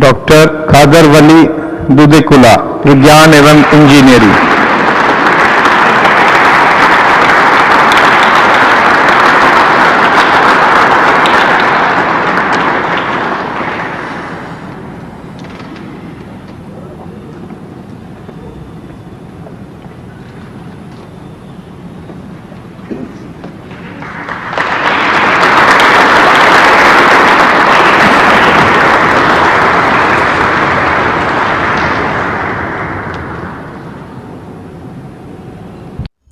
Doctor खादर वली दुदेकुला, विज्ञान एवं engineering.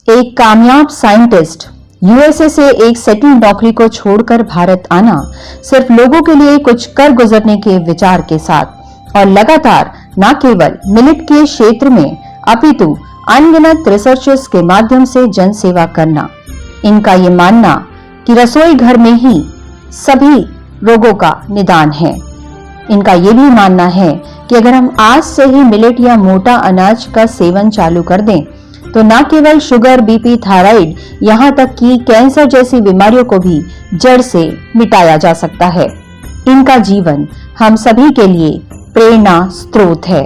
एक कामयाब साइंटिस्ट यूएसए से एक सेटल्ड नौकरी को छोड़कर भारत आना सिर्फ लोगों के लिए कुछ कर गुजरने के विचार के साथ और लगातार न केवल मिलेट के क्षेत्र में अपितु अनगिनत रिसर्चर्स के माध्यम से जन सेवा करना। इनका ये मानना कि रसोई घर में ही सभी रोगों का निदान है। इनका ये भी मानना है कि अगर हम आज से ही मिलेट या मोटा अनाज का सेवन चालू कर दें तो न केवल शुगर, बीपी, थायराइड, यहाँ तक कि कैंसर जैसी बीमारियों को भी जड़ से मिटाया जा सकता है। इनका जीवन हम सभी के लिए प्रेरणा स्रोत है।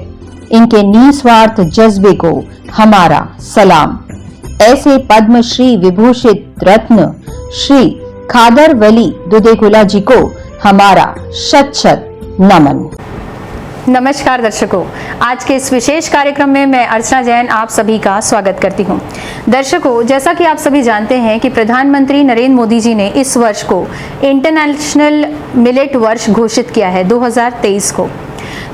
इनके निस्वार्थ जज्बे को हमारा सलाम। ऐसे पद्मश्री विभूषित रत्न श्री खादर वली दुदेकुला जी को हमारा शत शत नमन। नमस्कार दर्शकों, आज के इस विशेष कार्यक्रम में मैं अर्चना जैन आप सभी का स्वागत करती हूं। दर्शकों, जैसा कि आप सभी जानते हैं कि प्रधानमंत्री नरेंद्र मोदी जी ने इस वर्ष को इंटरनेशनल मिलेट वर्ष घोषित किया है 2023 को।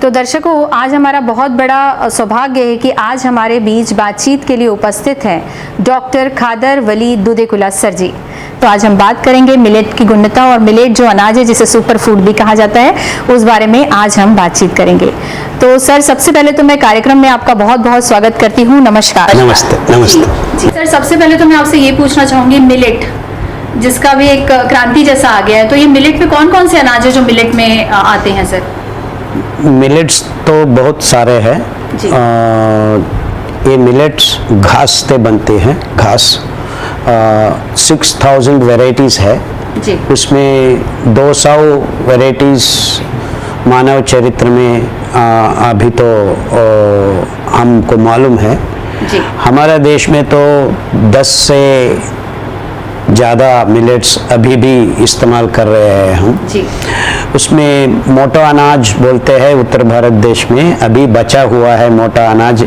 तो दर्शकों, आज हमारा बहुत बड़ा सौभाग्य है कि आज हमारे बीच बातचीत के लिए उपस्थित हैं डॉक्टर खादर वली दुदेकुला सर जी। तो आज हम बात करेंगे मिलेट की गुणवत्ता और मिलेट जो अनाज है जिसे सुपर फूड भी कहा जाता है उस बारे में आज हम बातचीत करेंगे। तो सर, सबसे पहले तो मैं कार्यक्रम में आपका बहुत बहुत स्वागत करती हूँ। नमस्कार। नमस्ते। नमस्ते जी सर, सबसे पहले तो मैं आपसे ये पूछना चाहूंगी, मिलेट जिसका भी एक क्रांति जैसा आ गया है, तो ये मिलेट में कौन कौन से अनाज है जो मिलेट में आते हैं सर? मिलेट्स तो बहुत सारे हैं। ये मिलेट्स घास से बनते हैं। घास 6000 वेराइटीज़ है जी। उसमें 200 वेराइटीज़ मानव चरित्र में अभी तो हमको मालूम है जी। हमारे देश में तो 10 से ज़्यादा मिलेट्स अभी भी इस्तेमाल कर रहे हैं हम जी। उसमें मोटा अनाज बोलते हैं उत्तर भारत देश में, अभी बचा हुआ है मोटा अनाज,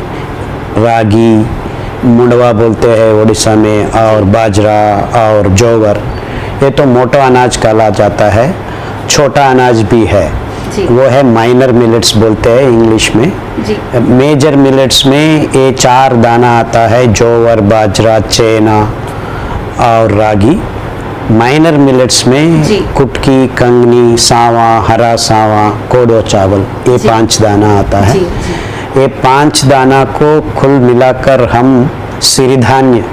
रागी, मुंडवा बोलते हैं उड़ीसा में, और बाजरा और जोवर, ये तो मोटा अनाज कहा जाता है। छोटा अनाज भी है जी। वो है माइनर मिलेट्स बोलते हैं इंग्लिश में जी। मेजर मिलेट्स में ये 4 दाना आता है, जोवर, बाजरा, चेना और रागी। माइनर मिलेट्स में जी। कुटकी, कंगनी, सावा, हरा सावा, कोडो चावल, ये 5 दाना आता है। जी, जी। ये 5 दाना को कुल मिलाकर हम सिरिधान्य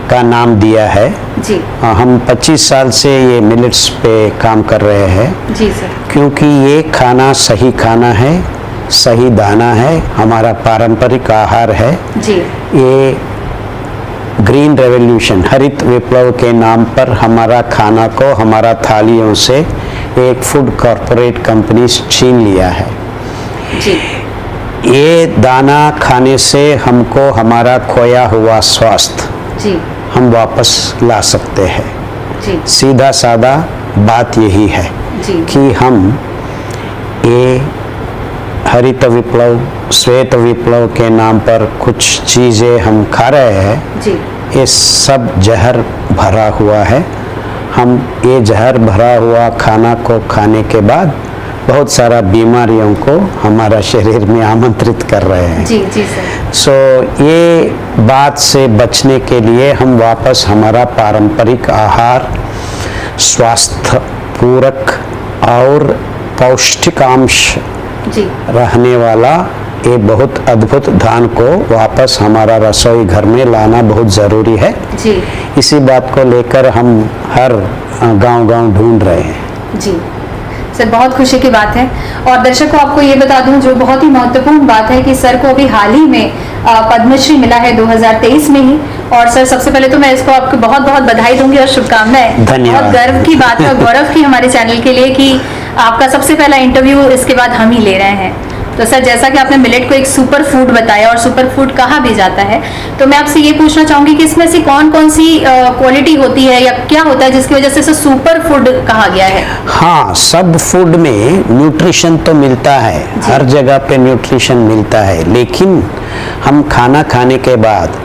का नाम दिया है जी। हम 25 साल से ये मिलेट्स पे काम कर रहे हैं जी सर। क्योंकि ये खाना सही खाना है, सही दाना है, हमारा पारंपरिक आहार है जी। ये ग्रीन रेवोल्यूशन, हरित विप्लव के नाम पर हमारा खाना को हमारा थालियों से एक फूड कॉरपोरेट कंपनी छीन लिया है जी। ये दाना खाने से हमको हमारा खोया हुआ स्वास्थ्य जी। हम वापस ला सकते हैं जी। सीधा साधा बात यही है जी। कि हम ये हरित विप्लव, श्वेत विप्लव के नाम पर कुछ चीज़ें हम खा रहे हैं जी। ये सब जहर भरा हुआ है। हम ये जहर भरा हुआ खाना को खाने के बाद बहुत सारा बीमारियों को हमारा शरीर में आमंत्रित कर रहे हैं जी। जी सर। सो ये बात से बचने के लिए हम वापस हमारा पारंपरिक आहार, स्वास्थ्य पूरक और पौष्टिकांश जी। रहने वाला ये बहुत अद्भुत धान को वापस हमारा रसोई घर में लाना बहुत ज़रूरी है जी। इसी बात को लेकर हम हर गांव-गांव ढूंढ रहे हैं जी सर, बहुत खुशी की बात है। और दर्शकों, आपको ये बता दूं जो बहुत ही महत्वपूर्ण बात है कि सर को अभी हाल ही में पद्मश्री मिला है 2023 में ही। और सर, सबसे पहले तो मैं इसको आपको बहुत बहुत बधाई दूंगी और शुभकामनाएं। धन्यवाद। बहुत गर्व की बात है और गौरव की हमारे चैनल के लिए कि आपका सबसे पहला इंटरव्यू इसके बाद हम ही ले रहे हैं। तो सर, जैसा कि आपने मिलेट को एक सुपर फूड बताया और सुपर फूड कहा भी जाता है, तो मैं आपसे ये पूछना चाहूंगी कि इसमें से कौन कौन सी क्वालिटी होती है या क्या होता है जिसकी वजह से इसे सुपर फूड कहा गया है? हाँ, सब फूड में न्यूट्रिशन तो मिलता है, हर जगह पे न्यूट्रिशन मिलता है, लेकिन हम खाना खाने के बाद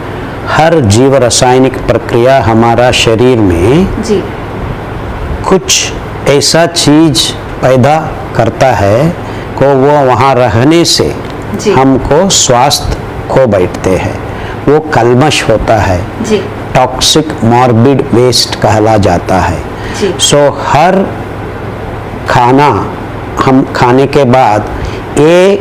हर जीव रासायनिक प्रक्रिया हमारा शरीर में जी कुछ ऐसा चीज पैदा करता है को वो वहाँ रहने से जी। हमको स्वास्थ्य खो बैठते हैं, वो कल्मश होता है, जी टॉक्सिक मॉर्बिड वेस्ट कहला जाता है। जी। सो हर खाना हम खाने के बाद ये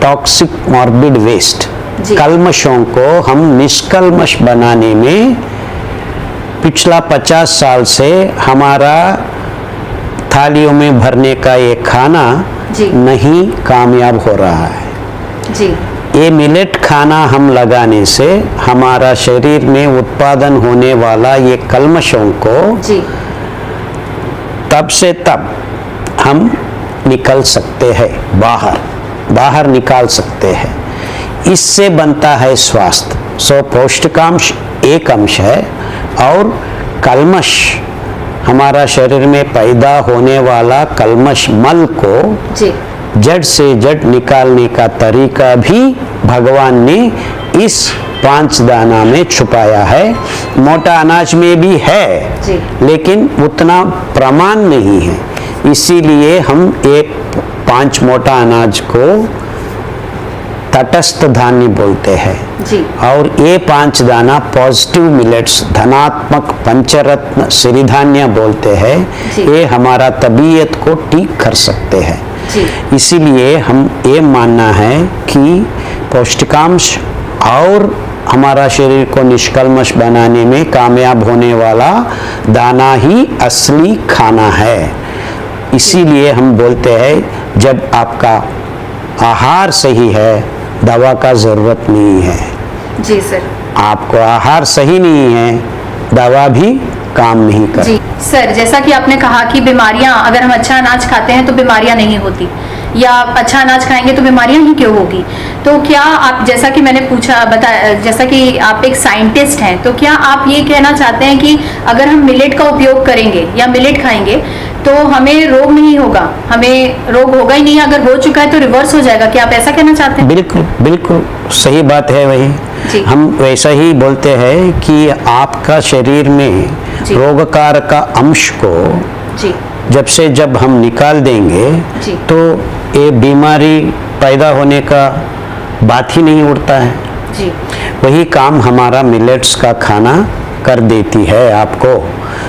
टॉक्सिक मॉर्बिड वेस्ट जी। कल्मशों को हम निष्कल्मश बनाने में पिछला 50 साल से हमारा थालियों में भरने का ये खाना जी। नहीं कामयाब हो रहा है। जी ये मिलेट खाना हम लगाने से हमारा शरीर में उत्पादन होने वाला ये कल्मशों को जी तब से तब हम निकल सकते हैं, बाहर निकाल सकते हैं। इससे बनता है स्वास्थ्य। सो पौष्टिकांश एक अंश है और कल्मश हमारा शरीर में पैदा होने वाला कल्मश मल को जी जड़ से जड़ निकालने का तरीका भी भगवान ने इस 5 दाना में छुपाया है। मोटा अनाज में भी है जी। लेकिन उतना प्रमाण नहीं है, इसीलिए हम ये 5 मोटा अनाज को तटस्थ धान्य बोलते हैं। जी। और ये 5 दाना पॉजिटिव मिलेट्स धनात्मक पंचरत्न सिरिधान्य बोलते हैं। जी। ये हमारा तबीयत को ठीक कर सकते हैं। जी। इसीलिए हम ये मानना है कि पौष्टिकांश और हमारा शरीर को निष्कल्मश बनाने में कामयाब होने वाला दाना ही असली खाना है। इसीलिए हम बोलते हैं जब आपका आहार सही है दवा का जरूरत नहीं है। जी सर। आपको आहार सही नहीं है दवा भी काम नहीं कर। जी सर, जैसा कि आपने कहा कि बीमारियां, अगर हम अच्छा अनाज खाते हैं तो बीमारियां नहीं होती, या अच्छा अनाज खाएंगे तो बीमारियां ही क्यों होगी? तो क्या आप, जैसा कि मैंने बताया, जैसा कि आप एक साइंटिस्ट हैं, तो क्या आप ये कहना चाहते हैं कि अगर हम मिलेट का उपयोग करेंगे या मिलेट खाएंगे तो हमें रोग नहीं होगा, हमें रोग होगा ही नहीं, अगर हो चुका है तो रिवर्स हो जाएगा? क्या आप ऐसा कहना चाहते हैं? बिल्कुल बिल्कुल सही बात है वही। जी। हम वैसा ही बोलते हैं कि आपका शरीर में जी। रोगकार का अंश को जी जब हम निकाल देंगे जी। तो ये बीमारी पैदा होने का बात ही नहीं उठता है। जी वही काम हमारा मिलेट्स का खाना कर देती है आपको।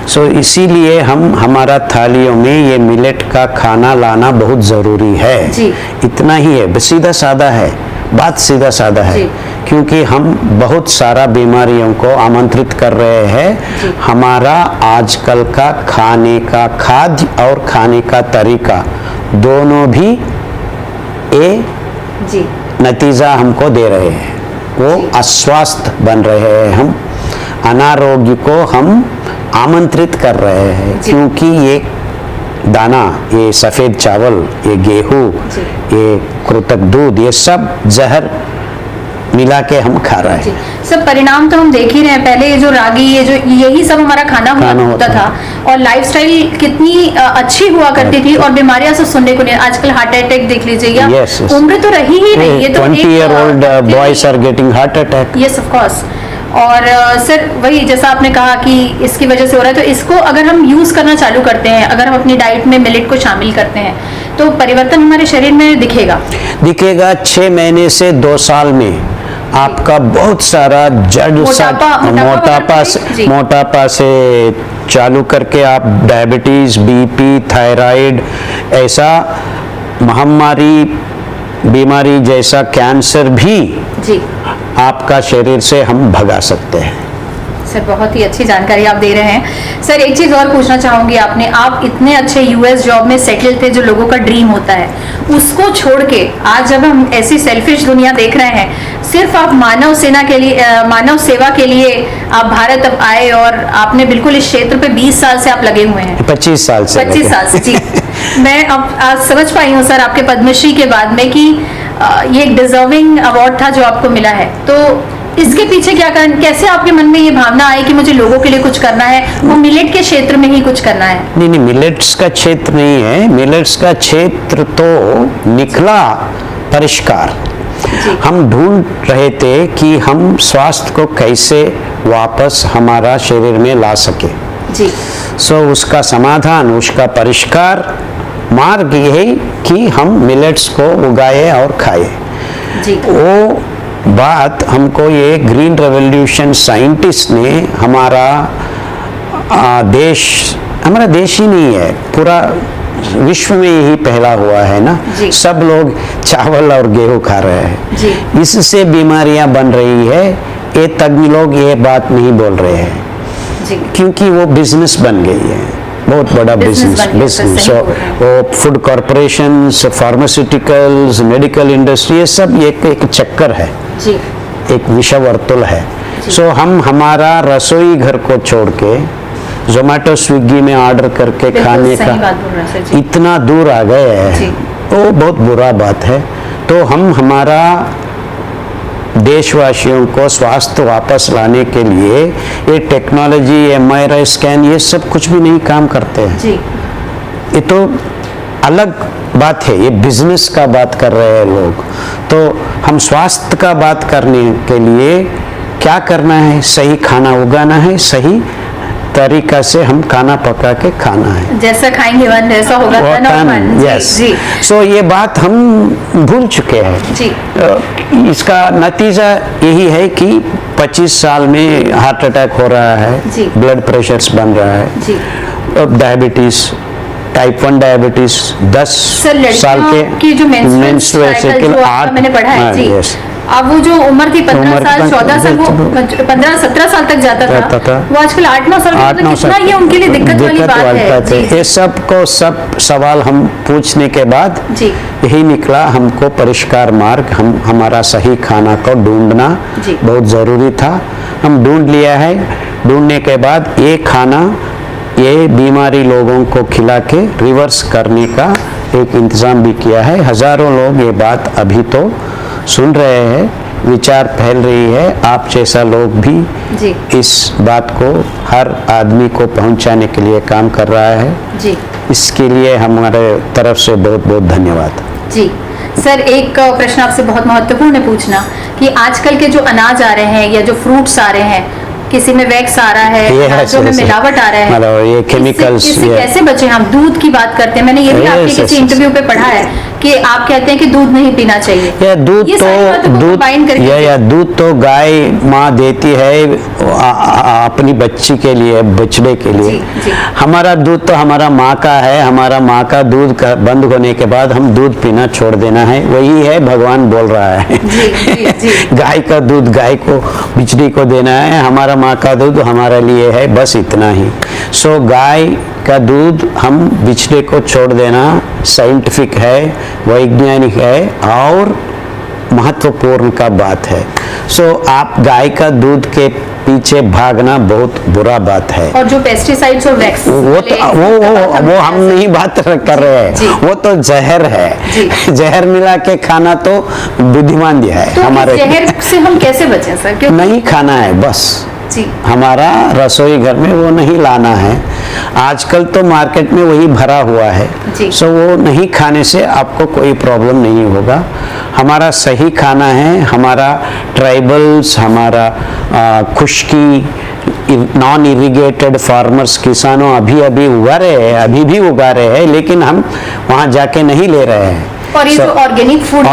सो इसीलिए हम हमारा थालियों में ये मिलेट का खाना लाना बहुत ज़रूरी है। जी। इतना ही है, बस सीधा साधा है, बात सीधा साधा है। जी। क्योंकि हम बहुत सारा बीमारियों को आमंत्रित कर रहे हैं। जी। हमारा आजकल का खाने का खाद्य और खाने का तरीका दोनों भी ये जी नतीजा हमको दे रहे हैं। वो जी। अस्वस्थ बन रहे हैं, हम अनारोग्य को हम आमंत्रित कर रहे हैं। जी। क्योंकि ये दाना, ये सफ़ेद चावल, ये गेहूँ, जी। ये कृतक दूध, ये सब जहर मिला के हम खा रहे जी हैं। सब परिणाम तो हम देख ही रहे हैं। पहले ये जो रागी, ये जो यही सब हमारा खाना खाना होता होता था, और लाइफस्टाइल कितनी अच्छी हुआ करती थी, और बीमारियां सब सुनने को नहीं। आजकल हार्ट अटैक देख लीजिए, या Yes, yes. उम्र तो रही ही नहीं, ये तो 20-year-old boys are getting heart attack. Yes of course. और सर, वही जैसा आपने कहा कि इसकी वजह से हो रहा है, तो इसको अगर हम यूज करना चालू करते हैं, अगर हम अपनी डाइट में मिलेट को शामिल करते हैं, तो परिवर्तन हमारे शरीर में दिखेगा? 6 महीने से 2 साल में आपका बहुत सारा जड़ मोटापा से चालू करके आप डायबिटीज, बीपी, थायराइड, ऐसा महामारी बीमारी जैसा कैंसर भी जी आपका शरीर से हम भगा सकते हैं। सर, बहुत ही अच्छी जानकारी आप दे रहे हैं। सर, एक चीज़ और पूछना चाहूँगी, आप इतने अच्छे यूएस जॉब में सेटल थे, जो लोगों का ड्रीम होता है, उसको छोड़ के आज जब हम ऐसी सेल्फिश दुनिया देख रहे हैं, सिर्फ आप मानव सेवा के लिए आप भारत अब आए, और आपने बिल्कुल इस क्षेत्र पे 20 साल से आप लगे हुए हैं। 25 साल से 25 साल से, जी। मैं अब आज समझ पाई हूँ सर आपके पद्मश्री के बाद में कि ये एक डिजर्विंग अवार्ड था जो आपको मिला है। तो इसके पीछे क्या कारण, कैसे आपके मन में ये भावना आई कि मुझे लोगों के लिए कुछ करना है, वो मिलेट के क्षेत्र में ही कुछ करना है? नहीं, मिलेट्स का क्षेत्र नहीं है, मिलेट्स का क्षेत्र तो निकला परिष्कार। हम ढूंढ रहे थे कि हम स्वास्थ्य को कैसे वापस हमारा शरीर में ला सके जी। सो उसका समाधान, उसका परिष्कार मार्ग यही कि हम मिलेट्स को उगाए और खाए। जी। वो बात हमको ये ग्रीन रेवोल्यूशन साइंटिस्ट ने हमारा देश ही नहीं है, पूरा विश्व में यही पहला हुआ है ना। सब लोग चावल और गेहूं खा रहे हैं जी। इससे बीमारियां बन रही है। ये तज्ञ लोग ये बात नहीं बोल रहे हैं जी। क्योंकि वो बिजनेस बन गई है, बहुत बड़ा बिजनेस। वो food corporation, pharmaceuticals, medical industry, ये सब एक चक्कर है जी। एक विषवर्तुल है। सो हम हमारा रसोई घर को छोड़ के जोमेटो स्विगी में ऑर्डर करके खाने का इतना दूर आ गए हैं, वो बहुत बुरा बात है। तो हम हमारा देशवासियों को स्वास्थ्य वापस लाने के लिए ये टेक्नोलॉजी, MRI स्कैन, ये सब कुछ भी नहीं काम करते हैं जी। ये तो अलग बात है, ये बिजनेस का बात कर रहे हैं लोग। तो हम स्वास्थ्य का बात करने के लिए क्या करना है? सही खाना उगाना है, सही तरीका से हम खाना पका के खाना है। जैसा खाएंगे वन वैसा होगा तन और मन। यस। सो ये बात हम भूल चुके हैं जी। इसका नतीजा यही है कि 25 साल में हार्ट अटैक हो रहा है, ब्लड प्रेशर्स बन रहा है जी। डायबिटीज, टाइप 1 डायबिटीज 10 साल के जो मेंस्ट्रुअल साइकिल 8 मैंने पढ़ा है जी। अब वो जो उम्र थी 15 साल 14 साल, वो 15-17 साल तक जाता था, वो आजकल 8-9 साल में कितना ये उनके लिए दिक्कत वाली बात है। ये सब सवाल हम पूछने के बाद जी। यही निकला, हमको परिष्कार मार्ग, हम हमारा सही खाना को ढूंढना बहुत जरूरी था। हम ढूंढ लिया है। ढूंढने के बाद ये खाना, ये बीमारी लोगों को खिला के रिवर्स करने का एक इंतजाम भी किया है। हजारों लोग ये बात अभी तो सुन रहे हैं, विचार फैल रही है। आप जैसा लोग भी जी। इस बात को हर आदमी को पहुंचाने के लिए काम कर रहा है जी। इसके लिए हमारे तरफ से बहुत बहुत धन्यवाद जी। सर, एक प्रश्न आपसे बहुत महत्वपूर्ण है पूछना कि आजकल के जो अनाज आ रहे हैं या जो फ्रूट्स आ रहे हैं, किसी में वैक्स आ रहा है, अनाजों में मिलावट आ रहा है, मतलब ये केमिकल्स, इससे कैसे बचे? हम दूध की बात करते हैं, मैंने ये भी आपके किसी इंटरव्यू पे पढ़ा है कि आप कहते हैं कि दूध नहीं पीना चाहिए। या दूध तो गाय माँ देती है अपनी बच्ची के लिए, बछड़े के लिए। जी। हमारा दूध तो हमारा माँ का है, हमारा माँ का दूध का बंद होने के बाद हम दूध पीना छोड़ देना है, वही है भगवान बोल रहा है। जी। गाय का दूध गाय को, बिचड़ी को देना है, हमारा माँ का दूध हमारे लिए है, बस इतना ही। सो गाय का दूध हम बिचड़े को छोड़ देना साइंटिफिक है, वैज्ञानिक है और महत्वपूर्ण का बात है। सो आप गाय का दूध के पीछे भागना बहुत बुरा बात है। और जो पेस्टिसाइड्स और वैक्स, वो हम नहीं बात कर रहे हैं, वो तो जहर है। जहर मिला के खाना तो बुद्धिमान है। तो हमारे जहर से हम कैसे बचें सर? क्यों नहीं खाना है बस जी। हमारा रसोई घर में वो नहीं लाना है। आजकल तो मार्केट में वही भरा हुआ है। सो वो नहीं खाने से आपको कोई प्रॉब्लम नहीं होगा। हमारा सही खाना है, हमारा ट्राइबल्स, हमारा खुश्की, नॉन इरिगेटेड फार्मर्स, किसानों अभी उगा रहे हैं, अभी भी उगा रहे हैं, लेकिन हम वहाँ जाके नहीं ले रहे हैं। और ये जो ऑर्गेनिक फूड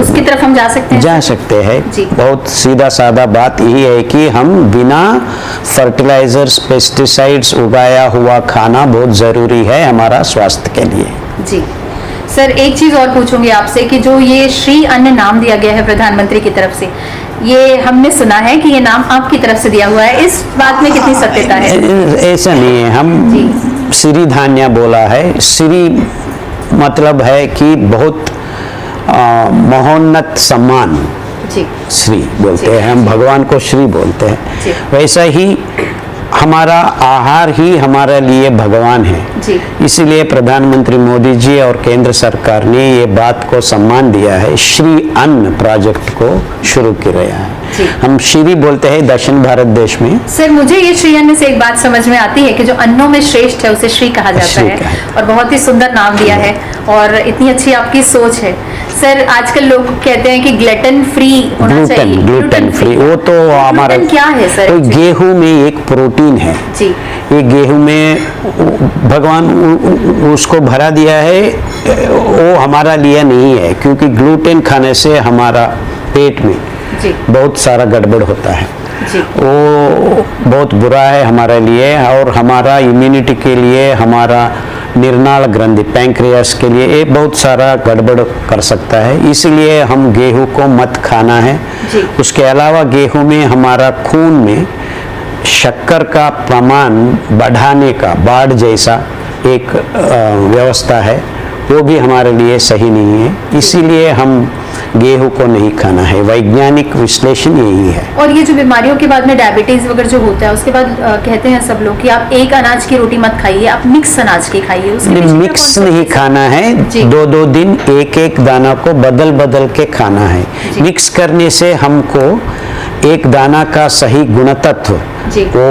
उसकी तरफ हम जा सकते हैं? जा सकते हैं। बहुत सीधा साधा बात यही है कि हम बिना फर्टिलाइजर्स, पेस्टिसाइड्स उगाया हुआ खाना बहुत जरूरी है हमारा स्वास्थ्य के लिए। जी सर, एक चीज और पूछूंगी आपसे कि जो ये श्री अन्न नाम दिया गया है प्रधानमंत्री की तरफ से, ये हमने सुना है कि ये नाम आपकी तरफ से दिया हुआ है, इस बात में कितनी सत्यता है? ऐसा नहीं है, हम श्री धान्य बोला है। श्री मतलब है कि बहुत महोन्नत सम्मान, श्री बोलते हैं हम, भगवान को श्री बोलते हैं। वैसा ही हमारा आहार ही हमारे लिए भगवान है। जी। इसीलिए प्रधानमंत्री मोदी जी और केंद्र सरकार ने ये बात को सम्मान दिया है, श्री अन्न प्रोजेक्ट को शुरू किया है। जी। हम श्री बोलते हैं दक्षिण भारत देश में। सर, मुझे ये श्री अन्न से एक बात समझ में आती है कि जो अन्नों में श्रेष्ठ है उसे श्री कहा जाता श्री है, कहा। और बहुत ही सुंदर नाम दिया है, और इतनी अच्छी आपकी सोच है। सर, आजकल लोग कहते हैं कि ग्लूटेन फ्री होना चाहिए। ग्लूटेन फ्री, वो तो हमारा ग्लूटेन क्या है सर? तो गेहूं में एक प्रोटीन है। जी। ये गेहूं में भगवान उसको भरा दिया है, वो हमारा लिए नहीं है, क्योंकि ग्लूटेन खाने से हमारा पेट में जी। बहुत सारा गड़बड़ होता है। जी। वो बहुत बुरा है हमारे लिए, और हमारा इम्यूनिटी के लिए, हमारा निर्नाल ग्रंथि पैंक्रियास के लिए ये बहुत सारा गड़बड़ कर सकता है। इसलिए हम गेहूं को मत खाना है। जी। उसके अलावा गेहूं में हमारा खून में शक्कर का प्रमाण बढ़ाने का बाढ़ जैसा एक व्यवस्था है, वो भी हमारे लिए सही नहीं है। इसीलिए हम गेहूं को नहीं खाना है। वैज्ञानिक विश्लेषण यही है। और ये जो बीमारियों के बाद में डायबिटीज वगैरह जो होता है, उसके बाद कहते हैं सब लोग कि आप एक अनाज की रोटी मत खाइए, आप मिक्स अनाज की खाइए। उसके पीछे मिक्स कौन सा नहीं खाना है, जी। दो दो दिन एक एक दाना को बदल बदल के खाना है। जी। मिक्स करने से हमको एक दाना का सही गुणतत्व, जी। वो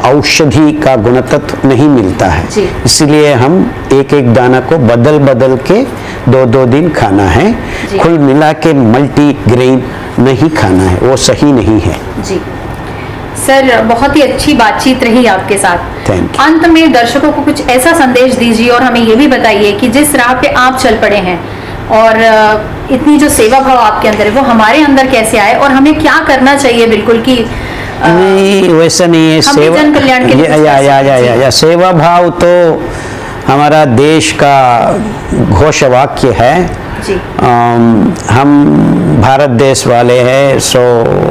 औषधि का गुणतत्व नहीं मिलता है। जी। इसलिए हम एक एक दाना को बदल बदल के दो दो दिन खाना है। जी। कुल मिला के मल्टी ग्रेन नहीं खाना है, वो सही नहीं है। जी। सर, बहुत ही अच्छी बातचीत रही आपके साथ। Thank you. अंत में दर्शकों को कुछ ऐसा संदेश दीजिए और हमें ये भी बताइए कि जिस राह पे आप चल पड़े हैं और इतनी जो सेवा भाव आपके अंदर है वो हमारे अंदर कैसे आए, और हमें क्या करना चाहिए बिल्कुल कि नहीं, वैसा नहीं है। हम भी जन कल्याण के लिए कुछ कर सकते हैं। या सेवा भाव तो हमारा देश का घोष वाक्य है। जी। हम भारत देश वाले हैं, सो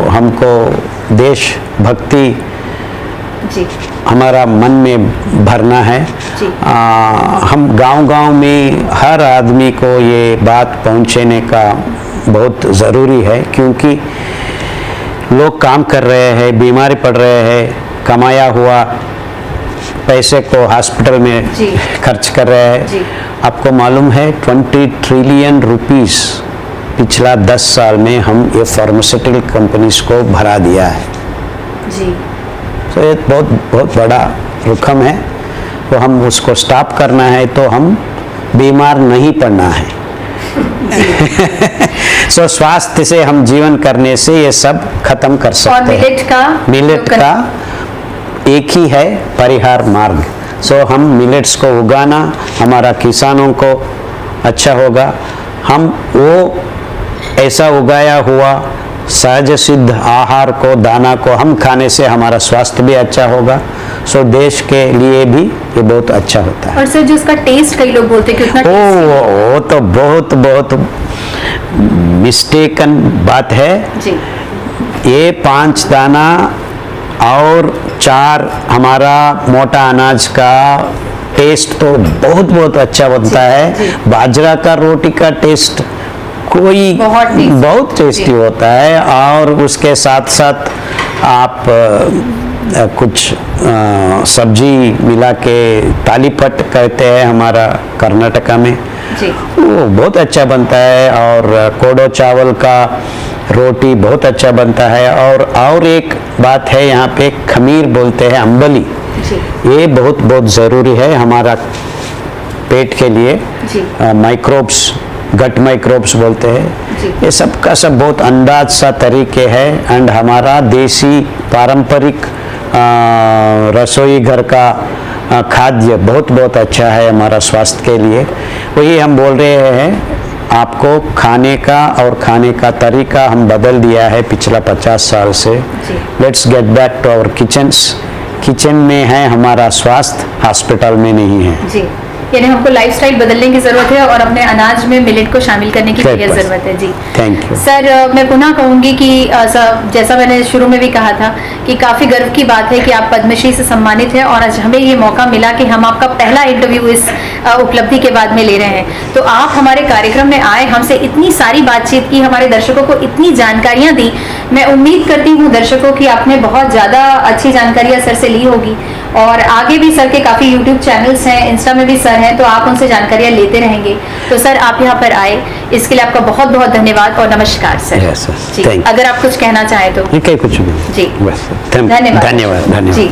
हमको देश भक्ति जी। हमारा मन में भरना है। जी। हम गांव-गांव में हर आदमी को ये बात पहुंचाने का बहुत ज़रूरी है, क्योंकि लोग काम कर रहे हैं, बीमारी पड़ रहे हैं, कमाया हुआ पैसे को हॉस्पिटल में जी। खर्च कर रहे हैं। जी। आपको मालूम है 20 ट्रिलियन रुपीस पिछला 10 साल में हम ये फार्मास्यूटिकल कंपनीज को भरा दिया है। जी। तो ये बहुत बहुत बड़ा रकम है, तो हम उसको स्टॉप करना है, तो हम बीमार नहीं पड़ना है। सो स्वास्थ्य से हम जीवन करने से ये सब खत्म कर सकते और हैं। मिलेट का एक ही है परिहार मार्ग। सो हम मिलेट्स को उगाना, हमारा किसानों को अच्छा होगा। हम वो ऐसा उगाया हुआ सहज सिद्ध आहार को, दाना को हम खाने से हमारा स्वास्थ्य भी अच्छा होगा। सो देश के लिए भी ये बहुत अच्छा होता है। और सर, जो इसका टेस्ट कई लोग बोलते हैं कि उतना वो तो बहुत बहुत मिस्टेकन बात है। जी। ये 5 दाना और 4 हमारा मोटा अनाज का टेस्ट तो बहुत बहुत अच्छा बनता है। जी। बाजरा का रोटी का टेस्ट कोई बहुत टेस्टी होता है, और उसके साथ साथ आप कुछ सब्जी मिला के तालीपट कहते हैं हमारा कर्नाटका में, जी। वो बहुत अच्छा बनता है। और कोडो चावल का रोटी बहुत अच्छा बनता है। और एक बात है, यहाँ पे खमीर बोलते हैं, अंबली। जी। ये बहुत बहुत ज़रूरी है हमारा पेट के लिए। जी। माइक्रोब्स, गट माइक्रोब्स बोलते हैं। जी। ये सब का सब बहुत अंदाज सा तरीके है। एंड हमारा देसी पारंपरिक रसोई घर का खाद्य बहुत बहुत अच्छा है हमारा स्वास्थ्य के लिए। वही हम बोल रहे हैं, आपको खाने का और खाने का तरीका हम बदल दिया है पिछला 50 साल से। Let's get back to our kitchens. Kitchen में है हमारा स्वास्थ्य, हॉस्पिटल में नहीं है। जी। यानी हमको लाइफस्टाइल बदलने की जरूरत है और अपने अनाज में मिलेट को शामिल करने की जरूरत है। जी। थैंक यू सर, मैं पुनः कहूंगी कि जैसा मैंने शुरू में भी कहा था कि काफी गर्व की बात है कि आप पद्मश्री से सम्मानित हैं, और आज हमें ये मौका मिला कि हम आपका पहला इंटरव्यू इस उपलब्धि के बाद में ले रहे हैं। तो आप हमारे कार्यक्रम में आए, हमसे इतनी सारी बातचीत की, हमारे दर्शकों को इतनी जानकारियां दी मैं उम्मीद करती हूँ दर्शकों की आपने बहुत ज़्यादा अच्छी जानकारियाँ सर से ली होगी और आगे भी सर के काफ़ी यूट्यूब चैनल्स हैं, इंस्टा में भी सर हैं, तो आप उनसे जानकारियाँ लेते रहेंगे। तो सर आप यहाँ पर आए इसके लिए आपका बहुत बहुत धन्यवाद और नमस्कार सर। Yes, yes. जी, Thank you. अगर आप कुछ कहना चाहें तो। ठीक है, कुछ भी जी बस धन्यवाद धन्यवाद जी।